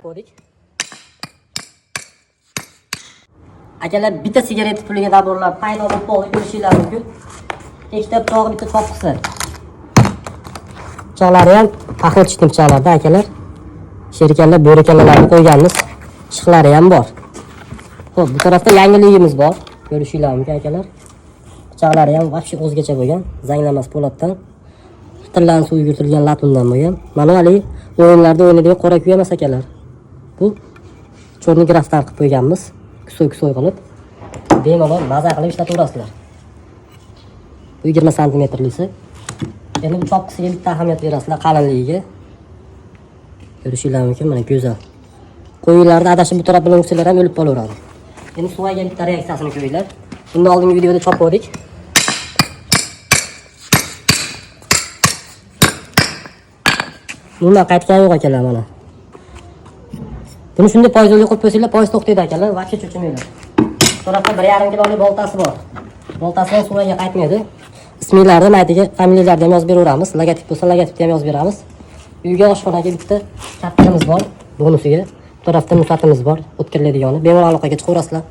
qo'ydik. Akalar, bitta sigaret puliga daborlar paydo bo'lib qolib ko'rishinglar mumkin. Ikkita tog' bitta choqisi. Pichoqlari ham paxla tishli pichoqlarda akalar. Sherkanlar, bo'rikanlarni qo'yganmiz. Shiqlari ham bor. Xo'p, bu tarafda yangiligimiz bor. Ko'rishinglar mumkin akalar. Pichoqlari ham vaqti o'zgacha bo'lgan, zanglamas po'latdan. Tillarni suv yurtilgan latundan bo'lgan. Mana hali o'yinlarda o'ynaydigan qora kuya emas akalar. Bu cho'rni grafdan qilib qo'yganmiz. Kusoy qilib. Bemalol maza qilib ishlataverasizlar. Bu 20 santimetrlisi. Endi bu choqqisiga bitta ahamiyat berasizlar qalinligiga. Ko'rishinglar mumkin, mana go'zal. Qo'yinlarni adashib bu taraf bilan ursanglar ham o'lib qolaveradi. Endi suvaga bitta reaksiyasini ko'ringlar. Bundan oldingi videoda chop qo'ydik. Umuman qaytgan yo'q akalar mana. Buni shunday poyizga qo'yib qo'ysanglar, poyiz to'xtaydi akalar, vaqti cho'chimanglar. Bu tarafda 1,5 kilolik boltasi bor. Boltasi ham suvaga qaytmaydi. Ismlarni maytiga, familiyalarni ham yozib beraveramiz. Logotip bo'lsa, logotipni ham yozib beramiz. Uyga oshxonaga bitta kattamiz bor, bonusiga. Bu tarafda musatimiz bor, o'tkaziladigani. Bemalol aloqaga chiqaverasizlar.